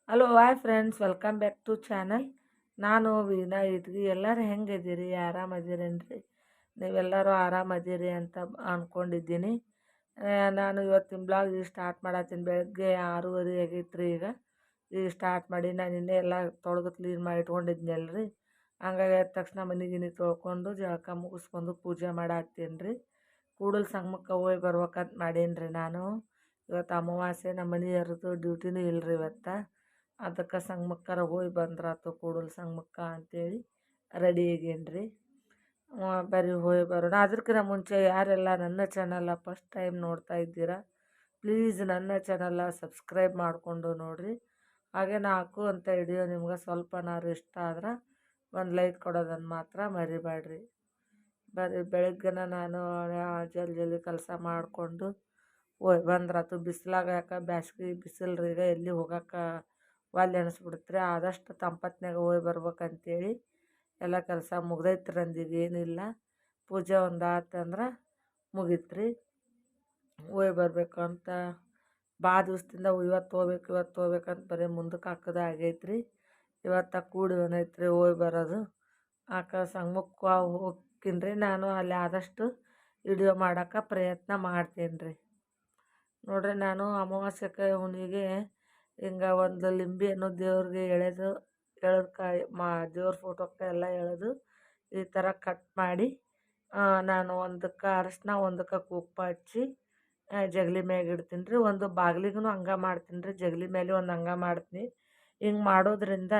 Hello hi friends, welcome back to channel. ನಾನು ವೀಣಾ ಇದ್ಗಿ. ಎಲ್ಲರೂ ಹೆಂಗಿದ್ದೀರಿ? ಆರಾಮದಿರೇನ್ರಿ? ನೀವೆಲ್ಲರೂ ಆರಾಮದಿರಿ ಅಂತ ಅಂದ್ಕೊಂಡಿದ್ದೀನಿ. ನಾನು ಇವತ್ತಿನ ಬ್ಲಾಗ್ ಸ್ಟಾರ್ಟ್ ಮಾಡತ್ತೀನಿ. ಬೆಳಗ್ಗೆ 6:30 ಆಗೈತೆ ರೀ. ಈಗ ಸ್ಟಾರ್ಟ್ ಮಾಡಿ ನಾನು ಇನ್ನೇ ಎಲ್ಲ ತೊಳೆದು ಕ್ಲೀನ್ ಮಾಡಿ ಇಟ್ಕೊಂಡಿದ್ನಲ್ಲ ರೀ. ಹಂಗಾಗಿ ಎದ್ದ ತಕ್ಷಣ ಮನೆ ತೊಳ್ಕೊಂಡು ಜಳಕ ಮುಗಿಸ್ಕೊಂಡು ಪೂಜೆ ಮಾಡತ್ತೀನಿ ರೀ. ಕೂಡಲ ಸಂಗಮಕ್ಕೆ ಹೋಗಿ ಬರ್ಬೇಕಂತ ಮಾಡೀನಿ ರೀ. ನಾನು ಇವತ್ತು ಅಮಾವಾಸ್ಯೆ, ನಮ್ಮ ಮನೆಯವ್ರದ್ದು ಡ್ಯೂಟಿನೂ ಇಲ್ಲರಿ ಇವತ್ತು. ಅದಕ್ಕೆ ಸಂಗಮಕ್ಕಾರ ಹೋಗಿ ಬಂದ್ರಾತು ಕೂಡಲ ಸಂಗಮಕ್ಕೆ ಅಂತೇಳಿ ರೆಡಿ ಆಗೇನಿ ರೀ. ಬರೀ ಹೋಗಿ ಬರೋಣ. ಅದಕ್ಕಿಂತ ಮುಂಚೆ ಯಾರೆಲ್ಲ ನನ್ನ ಚಾನಲ್ಲ ಫಸ್ಟ್ ಟೈಮ್ ನೋಡ್ತಾ ಇದ್ದೀರಾ, ಪ್ಲೀಸ್ ನನ್ನ ಚಾನಲ್ಲ ಸಬ್ಸ್ಕ್ರೈಬ್ ಮಾಡಿಕೊಂಡು ನೋಡಿರಿ. ಹಾಗೆ ನಾ ಹಾಕುವಂಥ ವಿಡಿಯೋ ನಿಮ್ಗೆ ಸ್ವಲ್ಪನಾರು ಇಷ್ಟ ಆದ್ರೆ ಒಂದು ಲೈಕ್ ಕೊಡೋದನ್ನು ಮಾತ್ರ ಮರಿಬೇಡ್ರಿ. ಬೆಳಗ್ಗೆನ ನಾನು ಜಲ್ದಿ ಕೆಲಸ ಮಾಡಿಕೊಂಡು ಹೋಗಿ ಬಂದ್ರಾತು. ಬಿಸಿಲಾಗ ಯಾಕೆ ಬ್ಯಾಸ್ಗೆ ಬಿಸಿಲು ರೀ, ಈಗ ಎಲ್ಲಿ ಹೋಗೋಕೆ ಒಲ್ಲೆ ಅನಿಸ್ಬಿಡುತ್ತೆ. ಆದಷ್ಟು ತಂಪತ್ನಾಗ ಹೋಗಿ ಬರ್ಬೇಕಂತೇಳಿ ಎಲ್ಲ ಕೆಲಸ ಮುಗ್ದೈತೆ ರಂದಿಗೆ ಏನಿಲ್ಲ. ಪೂಜೆ ಒಂದು ಆತಂದ್ರೆ ಮುಗೀತು ರೀ. ಹೋಗಿ ಬರಬೇಕು ಅಂತ ಭಾಳ ದಿವಸದಿಂದ ಇವತ್ತು ಹೋಗ್ಬೇಕಂತ ಬರೀ ಮುಂದಕ್ಕೆ ಹಾಕೋದು ಆಗೈತೆ ರೀ. ಇವತ್ತು ಕೂಡಿ ಬಂದೈತೆ ರೀ ಹೋಗಿ ಬರೋದು. ಸಂಗಮಕ್ಕೆ ಹೋಗ್ತೀನಿ ರೀ. ನಾನು ಅಲ್ಲಿ ಆದಷ್ಟು ವಿಡಿಯೋ ಮಾಡೋಕೆ ಪ್ರಯತ್ನ ಮಾಡ್ತೀನಿ ರೀ. ನೋಡ್ರಿ, ನಾನು ಅಮಾವಾಸ್ಯಕ್ಕೆ ಹುಣ್ಣಿಗೆ ಹಿಂಗೆ ಒಂದು ಲಿಂಬೆಯನ್ನು ದೇವ್ರಿಗೆ ಎಳೆದು ಕಾಯಿ ದೇವ್ರ ಫೋಟೋಕ್ಕೆ ಎಲ್ಲ ಎಳೆದು ಈ ಥರ ಕಟ್ ಮಾಡಿ ನಾನು ಒಂದಕ್ಕೆ ಅರಶಿನ, ಒಂದಕ್ಕೆ ಕುಂಕುಮ ಹಚ್ಚಿ ಜಗಲಿ ಮ್ಯಾಗ ಇಡ್ತೀನಿ ರೀ. ಒಂದು ಬಾಗಿಲಿಗೂ ಹಂಗೆ ಮಾಡ್ತೀನಿ ರೀ. ಜಗಲಿ ಮೇಲೆ ಒಂದು ಹಂಗೆ ಮಾಡ್ತೀನಿ. ಹಿಂಗೆ ಮಾಡೋದ್ರಿಂದ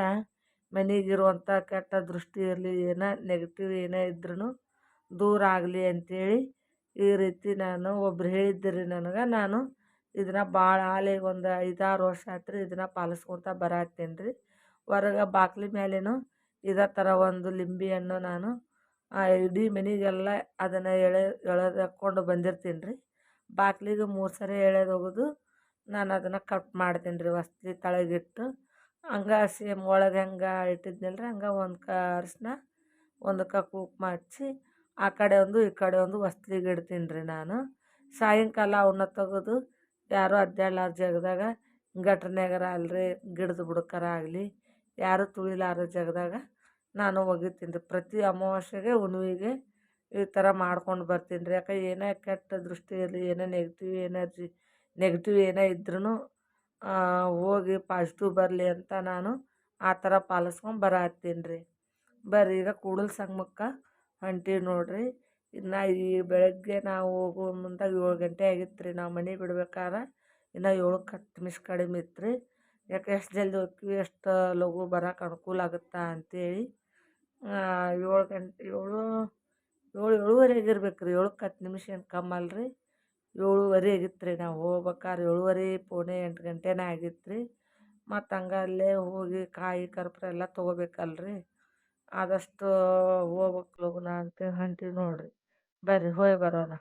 ಮನೆಗಿರುವಂಥ ಕೆಟ್ಟ ದೃಷ್ಟಿ ಇರಲಿ, ಏನೋ ನೆಗೆಟಿವ್ ಏನೇ ಇದ್ರೂ ದೂರ ಆಗಲಿ ಅಂಥೇಳಿ ಈ ರೀತಿ ನಾನು ಒಬ್ರು ಹೇಳಿದ್ದೀರಿ ನನಗೆ. ನಾನು ಇದನ್ನು ಭಾಳ ಹಾಲಿಗೆ ಒಂದು 5-6 ವರ್ಷ ಆಯ್ತು ರೀ ಇದನ್ನು ಪಾಲಿಸ್ಕೊತ ಬರತ್ತೀನಿ ರೀ. ಹೊರಗೆ ಬಾಗಿಲು ಮೇಲೇನು ಇದೇ ಥರ ಒಂದು ಲಿಂಬೆಯನ್ನು ನಾನು ಇಡೀ ಮನೆಗೆಲ್ಲ ಅದನ್ನು ಎಳೆದಾಕೊಂಡು ಬಂದಿರ್ತೀನಿ ರೀ. ಬಾಗಿಲಿಗೆ 3 ಸರಿ ಎಳೆದು ಹೋಗೋದು. ನಾನು ಅದನ್ನು ಕಟ್ ಮಾಡ್ತೀನಿ ರೀ ವಸ್ತಿ ತಳಗಿಟ್ಟು. ಹಂಗೆ ಸೇಮ್ ಒಳಗೆ ಹೆಂಗೆ ಇಟ್ಟಿದ್ನಲ್ಲ ರೀ ಹಂಗೆ ಒಂದಕ್ಕೆ ಅರಶಿನ, ಒಂದಕ್ಕೆ ಕುಂಕುಮ ಹಚ್ಚಿ ಆ ಕಡೆ ಒಂದು ಈ ಕಡೆ ಒಂದು ಹೊಸ್ಲಿಗೆ ಇಡ್ತೀನಿ ರೀ. ನಾನು ಸಾಯಂಕಾಲ ಅವನ್ನ ತೆಗೆದು ಯಾರೂ ಅಡ್ಡಾಡ್ಲಾರ ಜಾಗದಾಗ ಗಟ್ರನ್ಯಾಗರ ಅಲ್ರಿ, ಗಿಡದ ಬುಡಕ್ಕರ ಆಗಲಿ, ಯಾರೂ ತುಳಿಲಾರ ಜಾಗದಾಗ ನಾನು ಒಗಿತೀನಿ ರೀ. ಪ್ರತಿ ಅಮಾವಾಸ್ಯೆಗೆ ಹುಣ್ಣಿಮೆಗೆ ಈ ಥರ ಮಾಡ್ಕೊಂಡು ಬರ್ತೀನಿ ರೀ. ಯಾಕೆ ಏನೇ ಕೆಟ್ಟ ದೃಷ್ಟಿ ಇರಲಿ, ಏನೇ ನೆಗೆಟಿವ್ ಎನರ್ಜಿ ಏನೇ ಇದ್ರೂ ಹೋಗಿ ಪಾಸಿಟಿವ್ ಬರಲಿ ಅಂತ ನಾನು ಆ ಥರ ಪಾಲಿಸ್ಕೊಂಡು ಬರತ್ತೀನಿ ರೀ. ಬರ್ರಿ ಈಗ ಕೂಡಲ ಸಂಗಮಕ್ಕೆ ಹೊಂಟೀವಿ ನೋಡಿರಿ. ಇನ್ನು ಈ ಬೆಳಗ್ಗೆ ನಾವು ಹೋಗೋ ಮುಂದೆ 7 ಗಂಟೆ ಆಗಿತ್ತು ರೀ. ನಾವು ಮನೆ ಬಿಡ್ಬೇಕಾದ್ರೆ ಇನ್ನು 7ಕ್ಕೆ 10 ನಿಮಿಷ ಕಡಿಮೆ ಇತ್ತು ರೀ. ಯಾಕೆ ಎಷ್ಟು ಜಲ್ದಿ ಹೋಗ್ತೀವಿ ಅಷ್ಟು ಲಘು ಬರೋಕೆ ಅನುಕೂಲ ಆಗುತ್ತಾ ಅಂಥೇಳಿ 7 ಗಂಟೆ 7:30 ಆಗಿರ್ಬೇಕು ರೀ. 7ಕ್ಕೆ 10 ನಿಮಿಷ ಏನು ಕಮ್ಮಿ ಅಲ್ಲ ರೀ. 7:30 ಆಗಿತ್ತು ರೀ ನಾವು ಹೋಗ್ಬೇಕಾದ್ರೆ. 7:30 8 ಗಂಟೆನೇ ಆಗಿತ್ತು ರೀ. ಮತ್ತು ಹಂಗೆ ಅಲ್ಲೇ ಹೋಗಿ ಕಾಯಿ ಕರ್ಪೂರ ಎಲ್ಲ ತೊಗೋಬೇಕಲ್ರಿ. ಆದಷ್ಟು ಹೋಗ್ಬೇಕು ಲಗುನ ಅಂತ ಹೊಂಟೀವಿ ನೋಡಿರಿ. ಬರ್ರಿ ಹೋಗಿ ಬರೋಣ.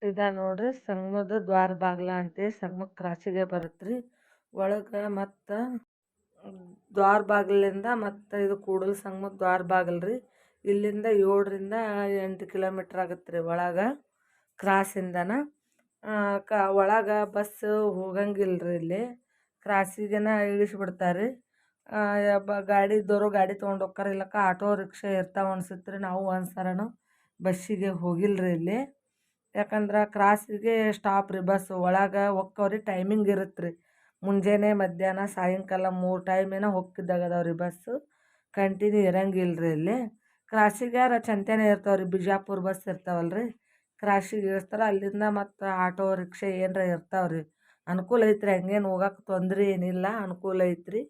ಇದ ನೋಡ್ರಿ ಸಂಗಮದ ದ್ವಾರ ಬಾಗ್ಲ ಅಂತೇಳಿ ಸಂಗಮಕ್ಕೆ ಕ್ರಾಸಿಗೆ ಬರುತ್ತೆ ರೀ. ಒಳಗೆ ಮತ್ತು ದ್ವಾರ ಬಾಗಿಲಿಂದ ಮತ್ತು ಇದು ಕೂಡಲ ಸಂಗಮದ ದ್ವಾರ ಬಾಗಿಲು ರೀ. ಇಲ್ಲಿಂದ 7ರಿಂದ 8 ಕಿಲೋಮೀಟ್ರ್ ಆಗುತ್ತೆ ರೀ ಒಳಗೆ ಕ್ರಾಸಿಂದನ. ಒಳಗೆ ಬಸ್ಸು ಹೋಗಂಗಿಲ್ಲ ರೀ. ಇಲ್ಲಿ ಕ್ರಾಸಿಗೆನ ಇಳಿಸ್ಬಿಡ್ತಾರೆ ರೀ. ಗಾಡಿದವರು ಗಾಡಿ ತೊಗೊಂಡು ಹೋಗ್ತಾರೆ, ಇಲ್ಲಕ್ಕ ಆಟೋ ರಿಕ್ಷಾ ಇರ್ತಾವೆ ಅನ್ಸುತ್ತೆ ರೀ. ನಾವು ಒಂದು ಸರನು ಬಸ್ಸಿಗೆ ಹೋಗಿಲ್ಲ ರೀ ಇಲ್ಲಿ. ಯಾಕಂದ್ರೆ ಕ್ರಾಸಿಗೆ ಸ್ಟಾಪ್ ರೀ ಬಸ್ಸು. ಒಳಗೆ ಹೋಕ್ಕವ್ರಿ ಟೈಮಿಂಗ್ ಇರುತ್ತೆ ರೀ. ಮುಂಜಾನೆ, ಮಧ್ಯಾಹ್ನ, ಸಾಯಂಕಾಲ 3 ಟೈಮ್ ಏನೋ ಹೋಗ್ತಿದ್ದಾಗದವ್ರಿ ಬಸ್ಸು. ಕಂಟಿನ್ಯೂ ಇರಂಗಿಲ್ಲ ರೀ ಇಲ್ಲಿ. ಕ್ರಾಸಿಗ್ಯಾರ ಚಂತೆನೇ ಇರ್ತಾವೆ ರೀ, ಬಿಜಾಪುರ ಬಸ್ ಇರ್ತಾವಲ್ಲ ರೀ, ಕ್ರಾಸಿಗೆ ಇಳಿಸ್ತಾರೆ. ಅಲ್ಲಿಂದ ಮತ್ತು ಆಟೋ ರಿಕ್ಷಾ ಏನರ ಇರ್ತಾವೆ ರೀ. ಅನುಕೂಲ ಐತ್ರಿ, ಹಂಗೇನು ಹೋಗಕ್ಕೆ ತೊಂದ್ರೆ ಏನಿಲ್ಲ, ಅನುಕೂಲ ಐತ್ರಿ.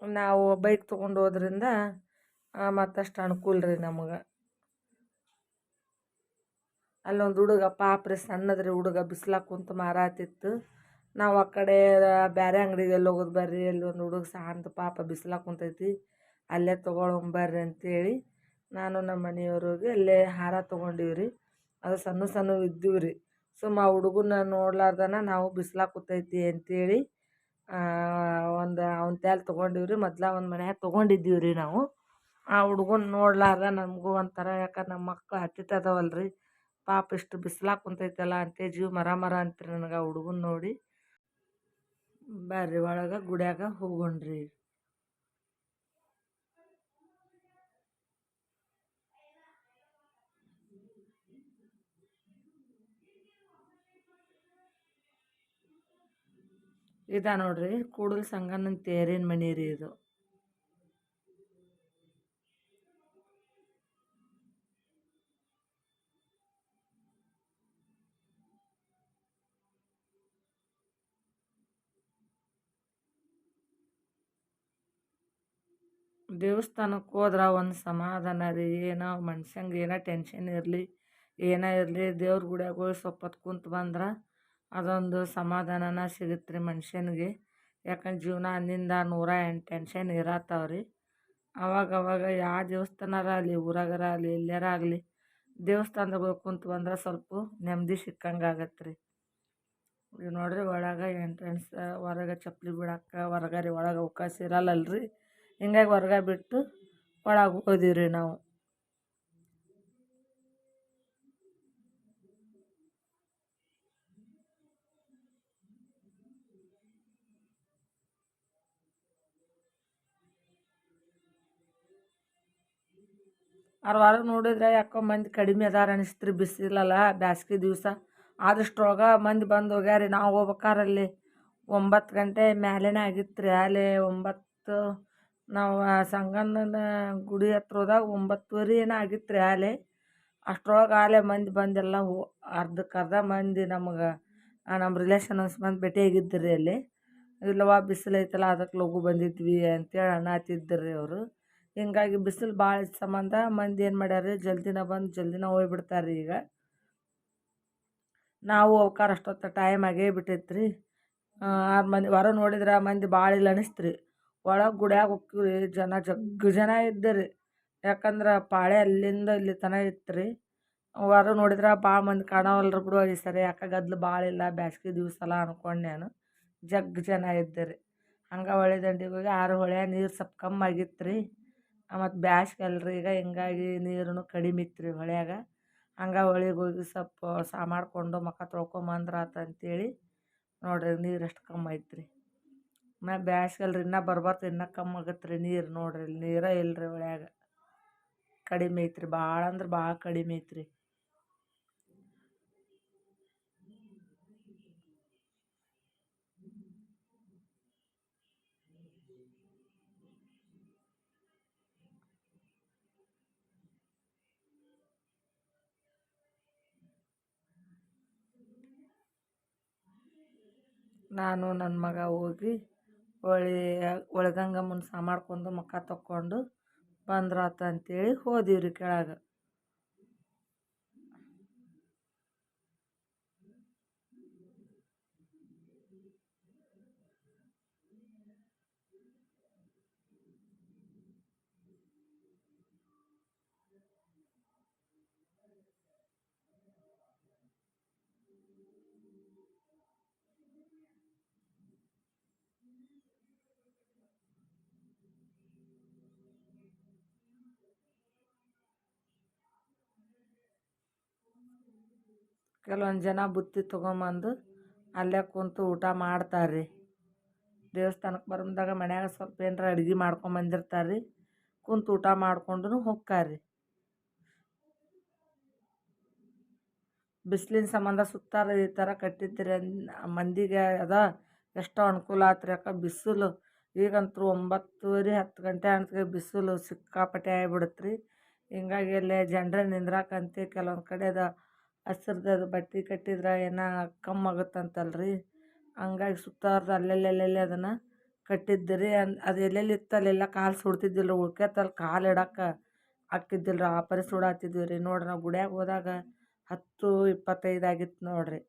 ನಾವು ಬೈಕ್ ತೊಗೊಂಡು ಹೋದ್ರಿಂದ ಮತ್ತಷ್ಟು ಅನುಕೂಲ ರೀ ನಮಗೆ. ಅಲ್ಲೊಂದು ಹುಡುಗ ಪಾಪ ರೀ, ಸಣ್ಣದ್ರಿ ಹುಡುಗ, ಬಿಸ್ಲಾಗ ಕುಂತು ಮಾರಾತಿತ್ತು. ನಾವು ಆ ಕಡೆ ಬೇರೆ ಅಂಗಡಿಗೆ ಎಲ್ಲಿ ಹೋಗೋದು ಬರ್ರಿ, ಅಲ್ಲಿ ಒಂದು ಹುಡುಗ ಸಣ್ಣದು ಪಾಪ ಬಿಸ್ಲಾಗ ಕುಂತೈತಿ, ಅಲ್ಲೇ ತೊಗೊಳಂಬರ್ರಿ ಅಂತೇಳಿ ನಾನು ನಮ್ಮ ಮನೆಯವ್ರಿಗೆ ಅಲ್ಲೇ ಹಾರ ತೊಗೊಂಡೀವಿ ರೀ. ಅದು ಸಣ್ಣ ಸಣ್ಣವು ಇದ್ದೀವಿ ರೀ. ಸುಮ್ಮ ಆ ಹುಡುಗನ ನೋಡ್ಲಾರ್ದನ ನಾವು ಬಿಸ್ಲಾಗ ಕೂತೈತಿ ಅಂತೇಳಿ ಒಂದು ಅವನ ತ್ಯಾಲ್ ತೊಗೊಂಡೀವಿ ರೀ. ಮೊದ್ಲು ಒಂದು ಮನ್ಯಾಗ ತೊಗೊಂಡಿದ್ದೀವಿ ರೀ ನಾವು. ಆ ಹುಡುಗನ ನೋಡ್ಲಾರ್ದ ನಮಗೂ ಒಂಥರ, ಯಾಕಂದ್ರೆ ನಮ್ಮ ಮಕ್ಳು ಹತ್ತಿತ್ತದವಲ್ಲ ರೀ, ಪಾಪ ಇಷ್ಟು ಬಿಸ್ಲಾಗ ಕುಂತೈತಲ್ಲ ಅಂತೇ ಜೀವ ಮರ ಮರ ಅಂತ್ರಿ ನನಗೆ ಆ ಹುಡುಗನ ನೋಡಿ. ಬರ್ರಿ ಒಳಗೆ ಗುಡ್ಯಾಗ ಹೋಗೋಣ್ರಿ. ಇದ ನೋಡ್ರಿ ಕೂಡಲ ಸಂಗಣ್ಣನ ತೇರಿನ ಮನೆ ರೀ ಇದು. ದೇವಸ್ಥಾನಕ್ಕೆ ಹೋದ್ರೆ ಒಂದು ಸಮಾಧಾನ ರೀ. ಏನೋ ಮನ್ಷಂಗೆ ಏನೋ ಟೆನ್ಷನ್ ಇರಲಿ, ಏನೇ ಇರಲಿ, ದೇವ್ರ ಗುಡಿಯಾಗ ಹೋಗಿ ಸ್ವಲ್ಪ ಹೊತ್ತು ಕುಂತು ಬಂದ್ರೆ ಅದೊಂದು ಸಮಾಧಾನನ ಸಿಗುತ್ತೆ ರೀ ಮನುಷ್ಯನಿಗೆ. ಯಾಕಂದ್ರೆ ಜೀವನ ಅಂದಿಂದ 108 ಟೆನ್ಷನ್ ಇರತ್ತಾವ ರೀ. ಅವಾಗ ಯಾವ ದೇವಸ್ಥಾನರ ಆಗಲಿ, ಊರಾಗರ ಆಗಲಿ, ಎಲ್ಲಾರ ಆಗಲಿ, ದೇವಸ್ಥಾನದಾಗ ಹೋಗಿ ಕುಂತು ಬಂದ್ರೆ ಸ್ವಲ್ಪ ನೆಮ್ಮದಿ ಸಿಕ್ಕಂಗೆ ಆಗತ್ತೆ ರೀ. ಈಗ ನೋಡ್ರಿ ಒಳಗೆ ಎಂಟ್ರೆನ್ಸ್, ಹೊರಗೆ ಚಪ್ಪಲಿ ಬಿಡಕ್ಕೆ ಹೊರಗಡೆ ಒಳಗೆ ಅವಕಾಶ ಇರಲ್ಲಲ್ರಿ. ಹಿಂಗಾಗಿ ಹೊರ್ಗೆ ಬಿಟ್ಟು ಒಳಗೆ ಹೋದಿವಿ ರೀ ನಾವು. ಹೊರಗೆ ನೋಡಿದ್ರೆ ಯಾಕೋ ಮಂದಿ ಕಡಿಮೆ ಅದಾರ ಅನಿಸ್ತ್ರಿ, ಬಿಸಿಲಲ್ಲ ಬ್ಯಾಸ್ಗೆ ದಿವಸ. ಆದಷ್ಟೊಳಗೆ ಮಂದಿ ಬಂದು ಹೋಗ್ಯಾರಿ. ನಾವು ಹೋಗ್ಬೇಕಾರಲ್ಲಿ 9 ಗಂಟೆ ಮ್ಯಾಲೇನೇ ಆಗಿತ್ತು ರೀ. ಅಲ್ಲಿ 9, ನಾವು ಸಂಗಣ್ಣನ ಗುಡಿ ಹತ್ರ ಹೋದಾಗ 9:30 ಏನೋ ಆಗಿತ್ತು ರೀ ಆಲೆ. ಅಷ್ಟ್ರೊಳಗೆ ಆಲೆ ಮಂದಿ ಬಂದೆಲ್ಲ ಅರ್ಧಕ್ಕರ್ಧ ಮಂದಿ ನಮಗೆ ನಮ್ಮ ರಿಲೇಷನ್ಸ್ ಬಂದು ಭೇಟಿಯಾಗಿದ್ದರು ರೀ ಅಲ್ಲಿ. ಇಲ್ಲವ್ವ ಬಿಸಿಲು ಐತಲ್ಲ ಅದಕ್ಕೆ ಲಘು ಬಂದಿದ್ವಿ ಅಂತೇಳಿ ಅನ್ನತ್ತಿದ್ರು ರೀ ಅವರು. ಹಿಂಗಾಗಿ ಬಿಸಿಲು ಭಾಳ ಇದ್ದ ಸಂಬಂಧ ಮಂದಿ ಏನು ಮಾಡ್ಯಾರ, ಜಲ್ದಿನ ಬಂದು ಜಲ್ದಿನ ಹೋಗ್ಬಿಡ್ತಾರೆ ರೀ. ಈಗ ನಾವು ಹೋಗ್ಕಾರ ಅಷ್ಟೊತ್ತು ಟೈಮ್ ಆಗೇ ಬಿಟ್ಟೈತೆ ರೀ. ಮಂದಿ ಹೊರ ನೋಡಿದ್ರೆ ಮಂದಿ ಭಾಳ ಇಲ್ಲ ಅನಿಸ್ತ್ರಿ. ಒಳಗೆ ಗುಡ್ಯಾಗ ಹೋಗ್ತೀವಿ ರೀ, ಜನ ಇದ್ದರಿ. ಯಾಕಂದ್ರೆ ಪಾಳೆ ಅಲ್ಲಿಂದ ಇಲ್ಲಿ ತನಕ ಇತ್ತು ರೀ. ಹೊರ ನೋಡಿದ್ರೆ ಭಾಳ ಮಂದಿ ಕಾಣವಲ್ರಿ ಬಿಡು ಈ ಸರಿ, ಯಾಕೆ ಗದ್ಲು ಭಾಳ ಇಲ್ಲ, ಬ್ಯಾಸ್ಗೆ ದಿವಸ ಅಲ್ಲ ಅನ್ಕೊಂಡು ನಾನು. ಜನ ಇದ್ದರಿ. ಹಂಗೆ ಹೊಳೆ ದಂಡಿಗೆ ಹೋಗಿ ಹೊಳೆ ನೀರು ಸ್ವಲ್ಪ ಕಮ್ಮಿ ಆಗಿತ್ತು ರೀ. ಮತ್ತು ಬ್ಯಾಸ್ಗೆ ಅಲ್ರಿ ಈಗ, ಹಿಂಗಾಗಿ ನೀರೂ ಕಡಿಮೆ ಇತ್ತು ರೀ ಹೊಳ್ಯಾಗ. ಹಂಗೆ ಹೊಳಿಗೆ ಹೋಗಿ ಸ್ವಲ್ಪ ಮಾಡ್ಕೊಂಡು ಮುಖ ತೊಳ್ಕೊಂಬಂದ್ರಾತು ಅಂತೇಳಿ ನೋಡ್ರಿ ನೀರು ಎಷ್ಟು ಕಮ್ಮಿ ಐತ್ರಿ. ಬ್ಯಾಸ್ಗೆ ಅಲ್ರಿ, ಇನ್ನೂ ಬರ್ಬಾರ್ದು ಇನ್ನೂ ಕಮ್ಮಿ ಆಗತ್ತೆ ರೀ ನೀರು. ನೋಡ್ರಿ ಇಲ್ಲಿ ನೀರೇ ಇಲ್ಲ ರೀ ಹೊಳ್ಯಾಗ, ಕಡಿಮೆ ಐತ್ರಿ, ಭಾಳ ಅಂದ್ರೆ ಭಾಳ ಕಡಿಮೆ ಐತ್ರಿ. ನಾನು ನನ್ನ ಮಗ ಹೋಗಿ ಒಳಗಂಗಮ್ಮನ ಮಾಡ್ಕೊಂಡು ಮುಖ ತೊಕ್ಕೊಂಡು ಬಂದ್ರಾತು ಅಂತೇಳಿ ಹೋದಿವ್ರಿ ಕೆಳಗೆ. ಕೆಲವೊಂದು ಜನ ಬುತ್ತಿ ತೊಗೊಂಬಂದು ಅಲ್ಲೇ ಕುಂತು ಊಟ ಮಾಡ್ತಾರೆ ರೀ. ದೇವಸ್ಥಾನಕ್ಕೆ ಬರೋದಾಗ ಮನ್ಯಾಗ ಸ್ವಲ್ಪ ಏನರ ಅಡ್ಗೆ ಮಾಡ್ಕೊಂಬಂದಿರ್ತಾರೆ ರೀ, ಕುಂತು ಊಟ ಮಾಡ್ಕೊಂಡು ಹೋಗ್ತಾರೆ ರೀ. ಬಿಸಿಲಿನ ಸಂಬಂಧ ಸುತ್ತಾರ ಈ ಥರ ಕಟ್ಟಿದ್ರಿ ಮಂದಿಗೆ ಅದ ಎಷ್ಟೋ ಅನುಕೂಲ ಆತ್ರಿ. ಯಾಕೆ ಬಿಸಿಲು ಈಗಂತೂ 9:30 10 ಗಂಟೆ ಅನ್ಸ್ಗೆ ಬಿಸಿಲು ಸಿಕ್ಕಾಪಟ್ಟೆ ಆಗಿಬಿಡುತ್ತೆ ರೀ. ಹಿಂಗಾಗಿ ಅಲ್ಲೇ ಜನರೇ ನಿಂದ್ರಾಕಂತೆ ಕೆಲವೊಂದು ಕಡೆದ ಹಸ್ರದ್ದು ಬಟ್ಟೆ ಕಟ್ಟಿದ್ರೆ ಏನೋ ಕಮ್ಮಾಗುತ್ತಂತಲ್ರಿ. ಹಂಗಾಗಿ ಸುತ್ತಾರ್ದು ಅಲ್ಲೆಲ್ಲೆಲ್ಲೆಲ್ಲಿ ಅದನ್ನು ಕಟ್ಟಿದ್ರಿ. ಅದು ಎಲ್ಲೆಲ್ಲಿ ಇತ್ತು ಅಲ್ಲೆಲ್ಲ ಕಾಲು ಸುಡ್ತಿದ್ದಿಲ್ಲ ರೀ. ಉಳ್ಕೆತಲ್ಲಿ ಕಾಲು ಇಡಕ್ಕೆ ಹಾಕಿದ್ದಿಲ್ಲ ರೀ. ಆ ಪರಿ ಸುಡಾತಿದ್ವಿ ರೀ. ನೋಡ್ರಿ ನಾವು ಗುಡ್ಯಾಗ ಹೋದಾಗ 10:25 ಆಗಿತ್ತು ನೋಡ್ರಿ.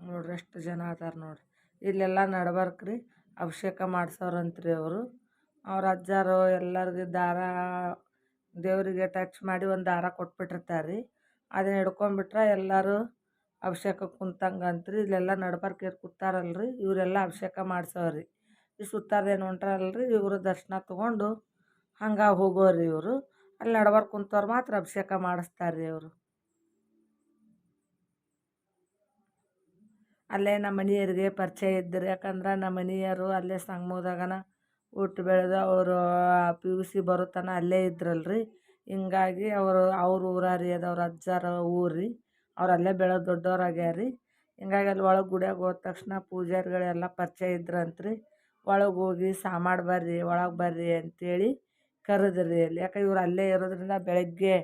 ನೋಡ್ರಿ ಎಷ್ಟು ಜನ ಅದಾರ ನೋಡ್ರಿ. ಇಲ್ಲೆಲ್ಲ ನಡ್ಬರ್ಕ್ ರೀ ಅಭಿಷೇಕ ಮಾಡ್ಸೋರಂತ್ರಿ ಅವರು. ಅವ್ರ ಅಜ್ಜಾರು ಎಲ್ಲರಿಗೆ ದಾರ ದೇವರಿಗೆ ಟಚ್ ಮಾಡಿ ಒಂದು ದಾರ ಕೊಟ್ಬಿಟ್ಟಿರ್ತಾರೆ ರೀ. ಅದನ್ನ ಹಿಡ್ಕೊಂಬಿಟ್ರೆ ಎಲ್ಲರೂ ಅಭಿಷೇಕಕ್ಕೆ ಕುಂತಂಗಂತ್ರಿ. ಇಲ್ಲೆಲ್ಲ ನಡ್ಬರ್ಕ್ ಕೂತಾರಲ್ರಿ ಇವರೆಲ್ಲ ಅಭಿಷೇಕ ಮಾಡ್ಸೋರಿ. ಈ ಸುತ್ತಾರ್ದೇನು ಹೊಂಟ್ರಲ್ರಿ ಇವರು ದರ್ಶನ ತೊಗೊಂಡು ಹಂಗೆ ಹೋಗೋರಿ ಇವರು. ಅಲ್ಲಿ ನಡ್ಬರ್ಕ್ ಕುಂತವ್ರು ಮಾತ್ರ ಅಭಿಷೇಕ ಮಾಡಿಸ್ತಾರೆ ರೀ ಅವರು. ಅಲ್ಲೇ ನಮ್ಮ ಮನೆಯವ್ರಿಗೆ ಪರಿಚಯ ಇದ್ದರು. ಯಾಕಂದ್ರೆ ನಮ್ಮ ಮನೆಯವರು ಅಲ್ಲೇ ಸಂಗಮದಾಗನ ಹುಟ್ಟು ಬೆಳೆದು ಅವರು PUC ಬರೋ ತನಕ ಅಲ್ಲೇ ಇದ್ರಲ್ರಿ. ಹಿಂಗಾಗಿ ಅವ್ರ ಊರಾರಿ ಅದು ಅವ್ರ ಅಜ್ಜಾರ ಊರು ರೀ. ಅವ್ರು ಅಲ್ಲೇ ಬೆಳೆದು ದೊಡ್ಡವ್ರು ಆಗ್ಯಾರ ರೀ. ಹಿಂಗಾಗಿ ಅಲ್ಲಿ ಒಳಗೆ ಗುಡಿಯಾಗ ಹೋದ ತಕ್ಷಣ ಪೂಜಾರಿಗಳೆಲ್ಲ ಪರಿಚಯ ಇದ್ರಂತ್ರಿ. ಒಳಗೆ ಹೋಗಿ ಸಾಮಾಡು ಬರ್ರಿ ಒಳಗೆ ಬರ್ರಿ ಅಂತೇಳಿ ಕರೆದ್ರಿ ಅಲ್ಲಿ. ಯಾಕೆ ಇವ್ರು ಅಲ್ಲೇ ಇರೋದ್ರಿಂದ ಬೆಳಗ್ಗೆ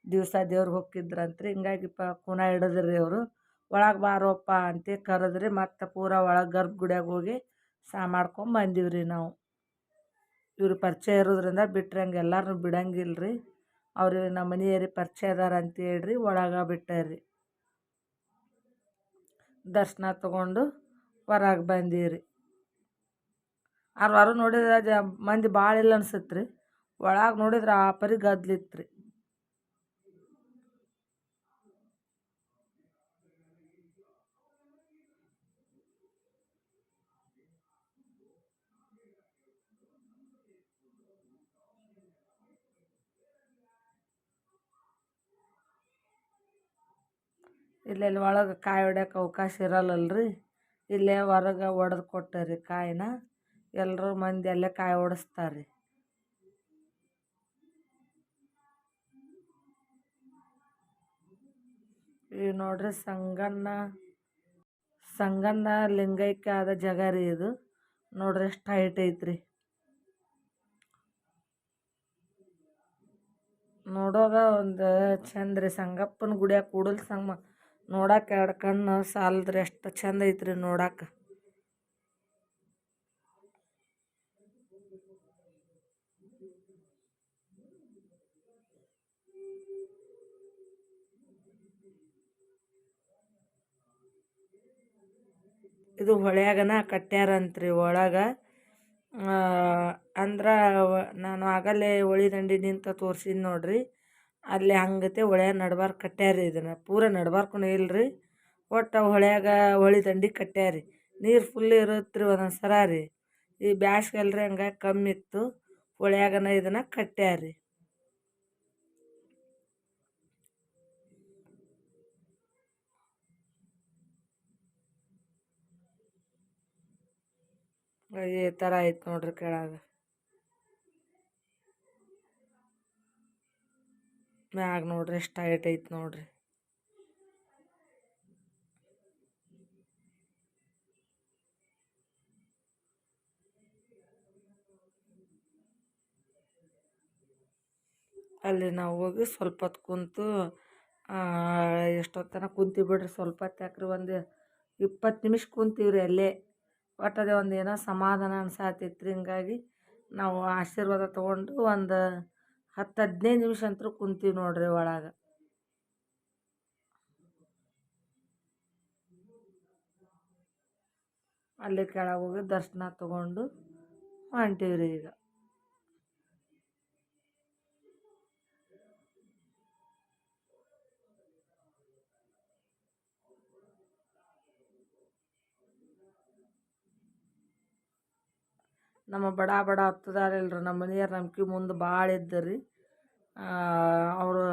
ದಿವಸ ದೇವ್ರಿಗೆ ಹೋಕ್ಕಿದ್ರಂತ್ರಿ. ಹಿಂಗಾಗಿ ಖೂನ ಹಿಡಿದ್ರಿ ಅವರು. ಒಳಗೆ ಬಾರೋಪ್ಪ ಅಂತ ಕರೆದ್ರಿ. ಮತ್ತು ಪೂರಾ ಒಳಗೆ ಗರ್ಭಗುಡಿಯಾಗ ಹೋಗಿ ಮಾಡ್ಕೊಂಡು ಬಂದೀವಿ ರೀ ನಾವು. ಇವ್ರು ಪರಿಚಯ ಇರೋದ್ರಿಂದ ಬಿಟ್ರೆ ಹಂಗೆ ಎಲ್ಲರೂ ಬಿಡಂಗಿಲ್ಲ ರೀ. ಅವ್ರಿಗೆ ನಮ್ಮ ಮನೆಯವ್ರಿಗೆ ಪರಿಚಯ ಅದಾರ ಅಂತೇಳ್ರಿ ಒಳಗೆ ಬಿಟ್ಟಾರ್ರಿ. ದರ್ಶನ ತೊಗೊಂಡು ಹೊರಗೆ ಬಂದೀವಿ ರೀ. ಹೊರಗೆ ನೋಡಿದ್ರೆ ಮಂದಿ ಭಾಳ ಇಲ್ಲ ಅನ್ಸುತ್ತೆ ರೀ. ಒಳಗೆ ನೋಡಿದ್ರೆ ಆ ಪರಿ ಗದ್ಲಿತ್ತು ರೀ. ಇಲ್ಲೆಲ್ಲಿ ಒಳಗೆ ಕಾಯಿ ಹೊಡ್ಯಕ್ಕೆ ಅವಕಾಶ ಇರಲ್ಲಲ್ರಿ. ಇಲ್ಲೇ ಹೊರಗೆ ಒಡೆದು ಕೊಟ್ಟಾರಿ ಕಾಯಿನ. ಎಲ್ಲರೂ ಮಂದಿ ಅಲ್ಲೇ ಕಾಯಿ ಓಡಿಸ್ತಾರೆ ರೀ. ಈಗ ನೋಡ್ರಿ ಸಂಗಣ್ಣ ಲಿಂಗೈಕ್ಯ ಆದ ಜಾಗ ರೀ ಇದು. ನೋಡ್ರಿ ಎಷ್ಟು ಹೈಟ್ ಐತ್ರಿ. ನೋಡೋದ ಒಂದು ಚಂದ ರೀ. ಸಂಗಪ್ಪನ ಗುಡಿಯಾಗ ಕೂಡಲ್ ನೋಡಕ್ಕೆ ಎರಡು ಕಣ್ಣು ಸಾಲದ್ರಿ. ಎಷ್ಟು ಚಂದ ಐತ್ರಿ ನೋಡಕ್ಕೆ. ಇದು ಹೊಳ್ಯಾಗನ ಕಟ್ಟ್ಯಾರಂತ್ರಿ ಒಳಗೆ. ಅಂದ್ರೆ ನಾನು ಆಗಲೇ ಹೊಳಿ ದಂಡಿ ನಿಂತ ತೋರ್ಸಿದ್ದು ನೋಡ್ರಿ. ಅಲ್ಲಿ ಹಂಗತೆ ಹೊಳ್ಯಾಗ ನಡ್ಬಾರ್ಕ್ ಕಟ್ಟ್ಯಾರಿ ಇದನ್ನು. ಪೂರ ನಡ್ಬಾರ್ಕು ಇಲ್ರಿ. ಒಟ್ಟು ಹೊಳ್ಯಾಗ ಹೊಳಿ ದಂಡಿ ಕಟ್ಟ್ಯಾರಿ. ನೀರು ಫುಲ್ ಇರುತ್ತೆ ರೀ ಒಂದೊಂದು ಸಲ ರೀ. ಈ ಬ್ಯಾಸ್ಗೆ ಅಲ್ರಿ ಹಂಗಾಗಿ ಕಮ್ಮಿ ಇತ್ತು. ಹೊಳ್ಯಾಗನ ಇದನ್ನು ಕಟ್ಟ್ಯಾರಿ. ಈ ಥರ ಐತೆ ನೋಡ್ರಿ ಕೆಳಗೆ. ಮ್ಯಾಗ ನೋಡ್ರಿ ಎಷ್ಟು ಹೈಟ್ ಐತೆ ನೋಡ್ರಿ. ಅಲ್ಲಿ ನಾವು ಹೋಗಿ ಸ್ವಲ್ಪ ಹೊತ್ತು ಕುಂತು ಎಷ್ಟೊತ್ತು ತನಕ ಕುಂತೀವಿ ಬಿಡ್ರಿ. ಸ್ವಲ್ಪ ಹೊತ್ತು ಯಾಕ್ರಿ ಒಂದು 20 ನಿಮಿಷ ಕುಂತೀವಿ ರೀ ಅಲ್ಲೇ. ಒಟ್ಟು ಅದೇ ಒಂದು ಏನೋ ಸಮಾಧಾನ ಅನ್ಸಾತಿತ್ತು ರೀ. ಹಿಂಗಾಗಿ ನಾವು ಆಶೀರ್ವಾದ ತೊಗೊಂಡು ಒಂದು 10-15 ನಿಮಿಷ ಅಂತೂ ಕುಂತೀವಿ ನೋಡ್ರಿ ಒಳಗೆ. ಅಲ್ಲಿ ಕೆಳಗೆ ಹೋಗಿ ದರ್ಶನ ತೊಗೊಂಡು ಹೊಂಟೀವಿ ರೀ ಈಗ. ನಮ್ಮ ಬಡ ಹತ್ತದಾರಿಲ್ರಿ. ನಮ್ಮ ಮನೆಯವ್ರು ನಂಬಿಕೆ ಮುಂದೆ ಭಾಳ ಇದ್ದರಿ. ಅವರು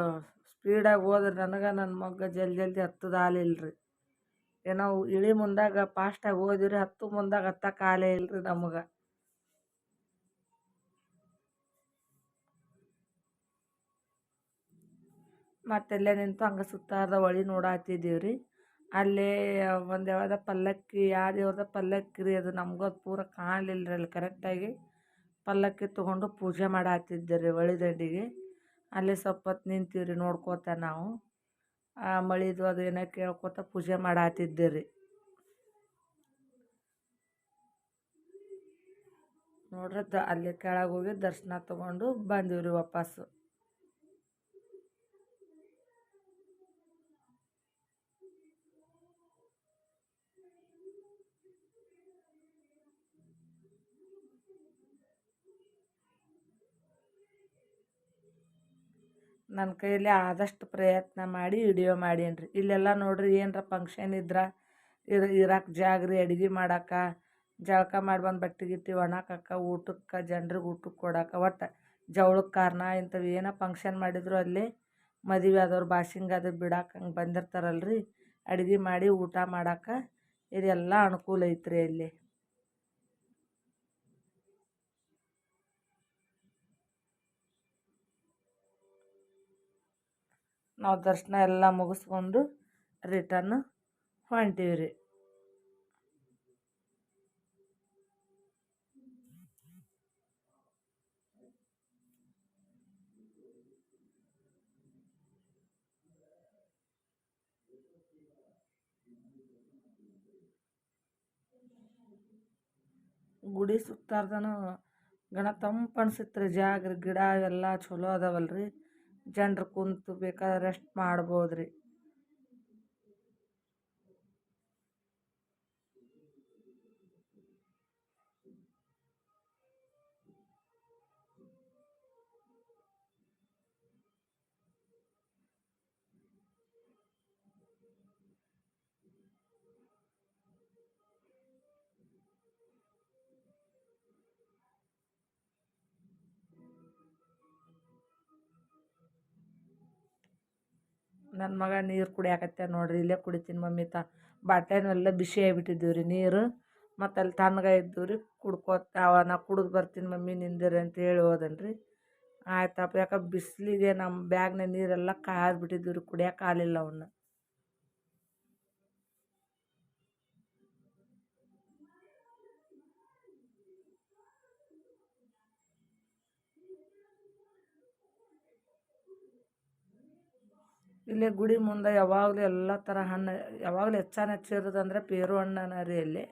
ಸ್ಪೀಡಾಗಿ ಹೋದ್ರೆ ನನಗೆ ನನ್ನ ಮಗ ಜಲ್ದಿ ಹತ್ತದಾಲಿಲ್ಲ ರೀ. ಏನೋ ಇಳಿ ಮುಂದಾಗ ಫಾಸ್ಟಾಗಿ ಹೋದಿರಿ. ಹತ್ತು ಮುಂದಾಗ ಹತ್ತಕ್ಕೆ ಆಗಲೇ ಇಲ್ರಿ ನಮಗೆ. ಮತ್ತೆಲ್ಲೇ ನಿಂತು ಹಂಗೆ ಸುತ್ತಾದ ಹೊಳಿ ನೋಡಾತಿದ್ದೀವಿ ರೀ. ಅಲ್ಲೇ ಒಂದು ಯಾವ್ದೋ ಪಲ್ಲಕ್ಕಿ ಯಾವ ದೇವ್ರದ ಪಲ್ಲಕ್ಕಿ ರೀ ಅದು ನಮಗೂ ಅದು ಪೂರ ಕಾಣಲಿಲ್ಲ ರೀ ಅಲ್ಲಿ ಕರೆಕ್ಟಾಗಿ ಪಲ್ಲಕ್ಕಿ ತೊಗೊಂಡು ಪೂಜೆ ಮಾಡಾತ್ತಿದ್ದೆ ರೀ ಹೊಳೆ ದಂಡಿಗೆ. ಅಲ್ಲೇ ಸ್ವಲ್ಪ ಹೊತ್ತು ನಿಂತೀವಿ ರೀ ನೋಡ್ಕೋತ ನಾವು. ಆ ಮಳಿದು ಅದು ಏನೋ ಕೇಳ್ಕೊತ ಪೂಜೆ ಮಾಡಾತ್ತಿದ್ದೆ ರೀ. ನೋಡ್ರಿ ಅಲ್ಲಿ ಕೆಳಗೆ ಹೋಗಿ ದರ್ಶನ ತೊಗೊಂಡು ಬಂದೀವಿ ರೀ ವಾಪಸ್ಸು. ನನ್ನ ಕೈಯಲ್ಲಿ ಆದಷ್ಟು ಪ್ರಯತ್ನ ಮಾಡಿ ವಿಡಿಯೋ ಮಾಡೀನಿ ರೀ. ಇಲ್ಲೆಲ್ಲ ನೋಡ್ರಿ ಏನರ ಫಂಕ್ಷನ್ ಇದ್ರೆ ಇರಕ್ಕೆ ಜಾಗ ರೀ, ಅಡ್ಗೆ ಮಾಡಕ್ಕೆ, ಜಳಕ ಮಾಡಿ ಬಂದು ಬಟ್ಟೆ ಗಿಟ್ಟೆ ಒಣಾಕಕ್ಕೆ, ಊಟಕ್ಕೆ ಜನ್ರಿಗೆ ಊಟಕ್ಕೆ ಕೊಡಕ್ಕೆ, ಒಟ್ಟು ಜವಳಕ್ಕೆ ಕಾರಣ ಇಂಥವು ಏನೋ ಫಂಕ್ಷನ್ ಮಾಡಿದ್ರು ಅಲ್ಲಿ ಮದುವೆ ಆದವ್ರು ಬಾಸಿಂಗ್ ಅದು ಬಿಡಕ್ಕೆ ಹಂಗೆ ಬಂದಿರ್ತಾರಲ್ಲ ರೀ, ಅಡ್ಗೆ ಮಾಡಿ ಊಟ ಮಾಡಕ್ಕೆ ಇದೆಲ್ಲ ಅನುಕೂಲ ಐತ್ರಿ ಅಲ್ಲಿ. ನಾವು ದರ್ಶನ ಎಲ್ಲ ಮುಗಿಸ್ಕೊಂಡು ರಿಟರ್ನ್ ಹೊಂಟೀವಿ ರೀ. ಗುಡಿ ಸುತ್ತಾರ್ದನು ಗಣ ತಂಪು ಅನ್ಸಿತ್ತು ರೀ. ಜಾಗ ಗಿಡ ಎಲ್ಲ ಚಲೋ ಅದಾವಲ್ಲ ರೀ, ಜನರು ಕುಂತು ಬೇಕಾದ್ರೆ ರೆಸ್ಟ್ ಮಾಡ್ಬೋದು ರೀ. ನನ್ನ ಮಗ ನೀರು ಕುಡಿಯಾಕತ್ತೆ ನೋಡ್ರಿ, ಇಲ್ಲೇ ಕುಡಿತೀನಿ ಮಮ್ಮಿ ಬಾಟ್ಲಿನೂ ಎಲ್ಲ ಬಿಸಿ ಆಗಿಬಿಟ್ಟಿದ್ದೀವಿ ರೀ ನೀರು. ಮತ್ತು ಅಲ್ಲಿ ತಣ್ಣಗೆ ಇದ್ದೀವಿ ರೀ, ಕುಡ್ಕೋತ ನಾ ಕುಡಿದು ಬರ್ತೀನಿ ಮಮ್ಮಿ ನಿಂದಿರಿ ಅಂತ ಹೇಳಿ ಹೋದನು ರೀ. ಆಯ್ತಪ್ಪ, ಯಾಕೆ ಬಿಸಿಲಿಗೆ ನಮ್ಮ ಬ್ಯಾಗ್ನ ನೀರೆಲ್ಲ ಕಾಯ್ದು ಬಿಟ್ಟಿದ್ದೀವಿ ರೀ, ಕುಡಿಯೋಕೆ ಆಗಲಿಲ್ಲ ಅವನ್ನ. ಇಲ್ಲೇ ಗುಡಿ ಮುಂದೆ ಯಾವಾಗಲೂ ಎಲ್ಲ ಥರ ಹಣ್ಣು ಯಾವಾಗಲೂ ಹೆಚ್ಚಿರೋದಂದ್ರೆ ಪೇರು ಹಣ್ಣನ ರೀ ಅಲ್ಲಿ.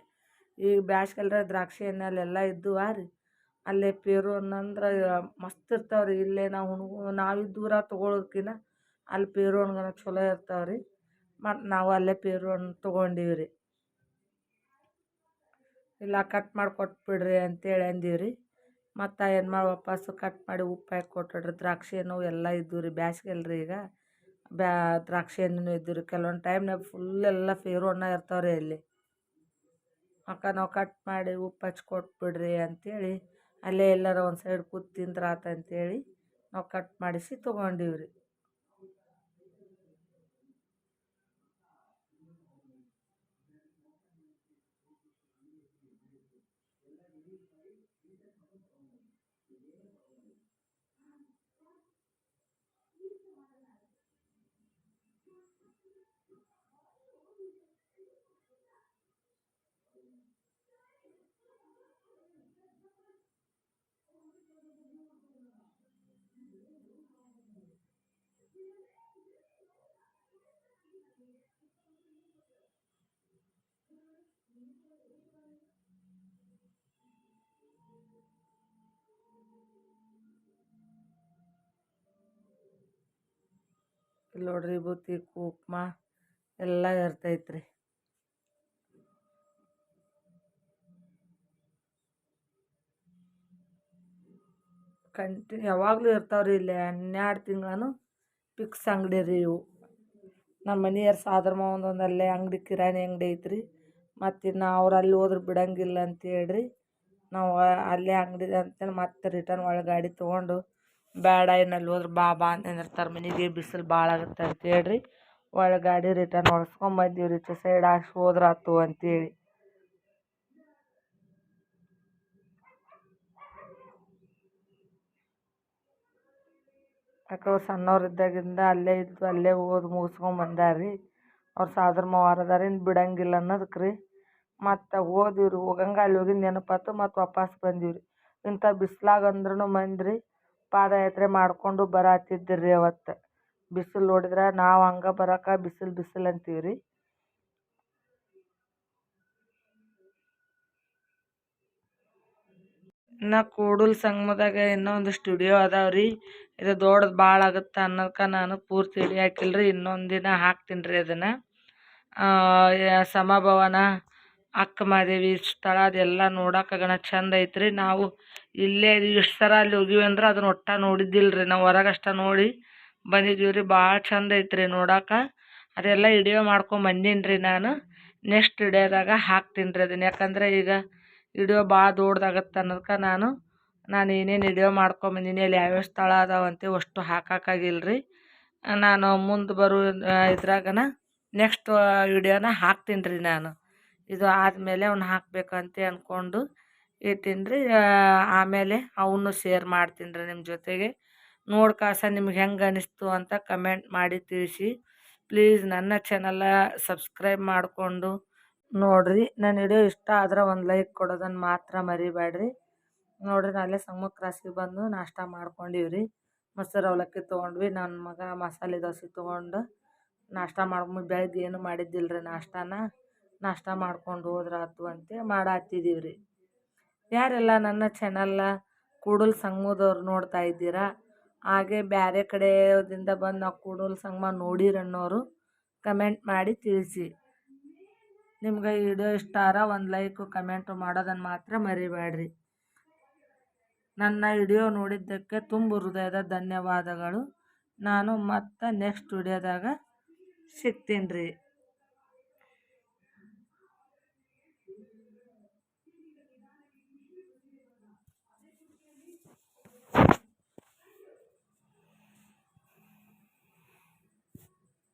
ಈಗ ಬ್ಯಾಸ್ಗೆಲ್ರ ದ್ರಾಕ್ಷಿ ಹಣ್ಣು ಅಲ್ಲೆಲ್ಲ ಇದ್ದುವ ರೀ. ಅಲ್ಲೇ ಪೇರು ಹಣ್ಣು ಅಂದ್ರೆ ಮಸ್ತ್ ಇರ್ತಾವೆ ರೀ. ಇಲ್ಲೇ ನಾವಿದ್ದ ದೂರ ತೊಗೊಳೋದ್ಕಿಂತ ಅಲ್ಲಿ ಪೇರು ಹಣ್ಗಳು ಚಲೋ ಇರ್ತಾವೆ ರೀ. ಮತ್ತು ನಾವು ಅಲ್ಲೇ ಪೇರು ಹಣ್ಣು ತೊಗೊಂಡೀವಿ ರೀ. ಇಲ್ಲ ಕಟ್ ಮಾಡಿ ಕೊಟ್ಬಿಡ್ರಿ ಅಂತೇಳಿ ಅಂದೀವಿ ರೀ. ಮತ್ತು ಏನು ಮಾಡಿ ವಾಪಸ್ಸು ಕಟ್ ಮಾಡಿ ಉಪ್ಪು ಹಾಕಿ ಕೊಟ್ಬಿಡ್ರಿ. ದ್ರಾಕ್ಷಿ ಹಣ್ಣು ಎಲ್ಲ ಇದ್ದವು ರೀ, ಬ್ಯಾಸ್ಗೆ ಅಲ್ರಿ ಈಗ. ದ್ರಾಕ್ಷಿ ಹಣ್ಣು ಇದ್ದವು ರೀ. ಕೆಲವೊಂದು ಟೈಮ್ನಾಗ ಫುಲ್ ಎಲ್ಲ ಪೇರು ಹಣ್ಣು ಇರ್ತಾವೆ ರೀ ಅಲ್ಲಿ. ನಾವು ಕಟ್ ಮಾಡಿ ಉಪ್ಪು ಹಚ್ಚಿ ಕೊಟ್ಬಿಡ್ರಿ ಅಂಥೇಳಿ ಅಲ್ಲೇ ಎಲ್ಲಾರ ಒಂದು ಸೈಡ್ ಕೂತು ತಿಂದ್ರೆ ಆತಂತೇಳಿ ನಾವು ಕಟ್ ಮಾಡಿಸಿ ತೊಗೊಂಡೀವಿ ರೀ. ಇಲ್ಲಿ ನೋಡ್ರಿ ವಿಭೂತಿ ಕುಂಕುಮ ಎಲ್ಲ ಇರ್ತೈತ್ರಿ. ಯಾವಾಗಲೂ ಇರ್ತಾವ್ರಿ ಇಲ್ಲಿ. 12 ತಿಂಗಳೂ ಫಿಕ್ಸ್ ಅಂಗಡಿ ರೀ ಇವು. ನಮ್ಮ ಮನೆಯವ್ರ ಸಾದ್ರ ಮಾವಂದು ಅಲ್ಲೇ ಅಂಗಡಿ, ಕಿರಾಣಿ ಅಂಗಡಿ ಐತ್ರಿ. ಮತ್ತು ಇನ್ನು ಅವ್ರು ಅಲ್ಲಿ ಹೋದ್ರೆ ಬಿಡಂಗಿಲ್ಲ ಅಂತೇಳಿ ನಾವು ಅಲ್ಲೇ ಅಂಗಡಿ ಅಂತೇಳಿ ಮತ್ತೆ ರಿಟರ್ನ್ ಒಳಗೆ ಗಾಡಿ ತೊಗೊಂಡು ಬೇಡ ಇನ್ನಲ್ಲಿ ಹೋದ್ರೆ ಬಾ ಬಾ ಅಂತ ನಿಂದಿರ್ತಾರೆ, ಮನೆಗೆ ಬಿಸಿಲು ಭಾಳ ಆಗುತ್ತೆ ಅಂತೇಳಿ ಒಳಗೆ ಗಾಡಿ ರಿಟರ್ನ್ ಓಡಿಸ್ಕೊಂಬಂದೀವಿ ರೀ. ಸೈಡ್ ಹಾಕ್ಸಿ ಹೋದ್ರಾತು ಅಂತೇಳಿ. ಯಾಕೆ ಅವ್ರು ಸಣ್ಣವ್ರು ಇದ್ದಾಗಿಂದ ಅಲ್ಲೇ ಇದ್ದು ಅಲ್ಲೇ ಓದಿ ಮುಗಿಸ್ಕೊಂಡ್ ಬಂದಾರ ರೀ. ಅವ್ರು ಸಾದ್ರ ಮಾವಾರ ಅದಾರಿನ್ ಬಿಡಂಗಿಲ್ಲ ಅನ್ನೋದಕ್ಕೆ ರೀ ಮತ್ತು ಹೋದಿವ್ರಿ ಹೋಗಂಗೆ ಅಲ್ಲಿ ಹೋಗಿದ್ದು ನೆನಪಾತು ಮತ್ತು ವಾಪಸ್ ಬಂದೀವಿ ರೀ ಇಂಥ ಬಿಸ್ಲಾಗಂದ್ರೂ ಮಂದಿ ಪಾದಯಾತ್ರೆ ಮಾಡಿಕೊಂಡು ಬರತ್ತಿದ್ರಿ ಅವತ್ತು ಬಿಸಿಲು ನೋಡಿದ್ರೆ ನಾವು ಹಂಗೆ ಬರೋಕೆ ಬಿಸಿಲು ಅಂತೀವಿ ರೀ. ಇನ್ನು ಕೂಡಲ ಸಂಗಮದಾಗ ಇನ್ನೊಂದು ಸ್ಟುಡಿಯೋ ಅದಾವೆ ರೀ. ಇದು ದೊಡ್ಡದು ಭಾಳ ಆಗುತ್ತೆ ಅನ್ನೋದಕ್ಕೆ ನಾನು ಪೂರ್ತಿ ಹಿಡಿ ಹಾಕಿಲ್ಲ ರೀ. ಇನ್ನೊಂದು ದಿನ ಹಾಕ್ತೀನಿ ರೀ ಅದನ್ನು. ಸಮಾಭವನ ಅಕ್ಕ ಮಹಾದೇವಿ ಸ್ಥಳ ಅದೆಲ್ಲ ನೋಡೋಕೆ ಚಂದ ಐತ್ರಿ. ನಾವು ಇಲ್ಲೇ ಇಷ್ಟು ಸರ ಅಲ್ಲಿ ಹೋಗಿವಿ ಅಂದ್ರೆ ಅದನ್ನ ಒಟ್ಟ ನೋಡಿದ್ದಿಲ್ಲ ರೀ. ನಾವು ಹೊರಗಷ್ಟ ನೋಡಿ ಬಂದಿದ್ದೀವಿ ರೀ. ಭಾಳ ಚಂದ ಐತ್ರಿ ನೋಡೋಕೆ. ಅದೆಲ್ಲ ವಿಡಿಯೋ ಮಾಡ್ಕೊಂಬಂದೀನಿ ರೀ ನಾನು. ನೆಕ್ಸ್ಟ್ ವಿಡಿಯೋದಾಗ ಹಾಕ್ತೀನಿ ರೀ ಅದನ್ನು. ಯಾಕಂದರೆ ಈಗ ವಿಡಿಯೋ ಭಾಳ ದೊಡ್ಡದಾಗತ್ತೆ ಅನ್ನೋದಕ್ಕೆ ನಾನು ಏನೇನು ವಿಡಿಯೋ ಮಾಡ್ಕೊಂಬಂದೀನಿ ಅಲ್ಲಿ ಯಾವ್ಯಾವ ಸ್ಥಳ ಅದಾವಂತೆ ಅಷ್ಟು ಹಾಕೋಕ್ಕಾಗಿಲ್ಲ ರೀ. ನಾನು ಮುಂದೆ ಬರೋ ಇದ್ರಾಗನ ನೆಕ್ಸ್ಟ್ ವಿಡಿಯೋನ ಹಾಕ್ತೀನಿ ರೀ ನಾನು. ಇದು ಆದಮೇಲೆ ಅವ್ನ ಹಾಕಬೇಕಂತ ಅಂದ್ಕೊಂಡು ಇರ್ತೀನಿ ರೀ. ಆಮೇಲೆ ಅವನ್ನೂ ಶೇರ್ ಮಾಡ್ತೀನಿ ರೀ ನಿಮ್ಮ ಜೊತೆಗೆ. ನೋಡ್ಕಾಸ ನಿಮ್ಗೆ ಹೆಂಗೆ ಅನಿಸ್ತು ಅಂತ ಕಮೆಂಟ್ ಮಾಡಿ ತಿಳಿಸಿ. ಪ್ಲೀಸ್ ನನ್ನ ಚಾನಲ ಸಬ್ಸ್ಕ್ರೈಬ್ ಮಾಡಿಕೊಂಡು ನೋಡಿರಿ. ನನ್ನ ವಿಡಿಯೋ ಇಷ್ಟ ಆದ್ರೆ ಒಂದು ಲೈಕ್ ಕೊಡೋದನ್ನು ಮಾತ್ರ ಮರಿಬೇಡ್ರಿ. ನೋಡಿರಿ ನಾಳೆ ಸಂಗಮ ಕ್ರಾಸಿಗೆ ಬಂದು ನಾಷ್ಟ ಮಾಡ್ಕೊಂಡಿವಿ ರೀ. ಮೊಸರು ಅವಲಕ್ಕಿ ತೊಗೊಂಡ್ವಿ. ನನ್ನ ಮಗ ಮಸಾಲೆ ದೋಸೆ ತೊಗೊಂಡು ನಾಷ್ಟ ಮಾಡ್ಕೊಂಡು ಬೆಳಗ್ಗೆ ಏನು ಮಾಡಿದ್ದಿಲ್ಲ ರೀ ನಾಷ್ಟ ಮಾಡ್ಕೊಂಡು ಹೋದ್ರಾತು ಅಂತ ಮಾಡತ್ತಿದ್ದೀವಿ ರೀ. ಯಾರೆಲ್ಲ ನನ್ನ ಚಾನಲ್ನ ಕೂಡಲ ಸಂಗಮದವ್ರು ನೋಡ್ತಾ ಇದ್ದೀರಾ, ಹಾಗೆ ಬೇರೆ ಕಡೆಯಿಂದ ಬಂದು ನಾವು ಕೂಡಲ ಸಂಗಮ ನೋಡಿರನ್ನೋರು ಕಮೆಂಟ್ ಮಾಡಿ ತಿಳಿಸಿ. ನಿಮ್ಗೆ ಈ ವಿಡಿಯೋ ಇಷ್ಟ ಆದ್ರೆ ಒಂದು ಲೈಕು ಕಮೆಂಟು ಮಾಡೋದನ್ನು ಮಾತ್ರ ಮರಿಬೇಡ್ರಿ. ನನ್ನ ವಿಡಿಯೋ ನೋಡಿದ್ದಕ್ಕೆ ತುಂಬ ಹೃದಯದ ಧನ್ಯವಾದಗಳು. ನಾನು ಮತ್ತೆ ನೆಕ್ಸ್ಟ್ ವಿಡಿಯೋದಾಗ ಸಿಗ್ತೀನಿ ರೀ.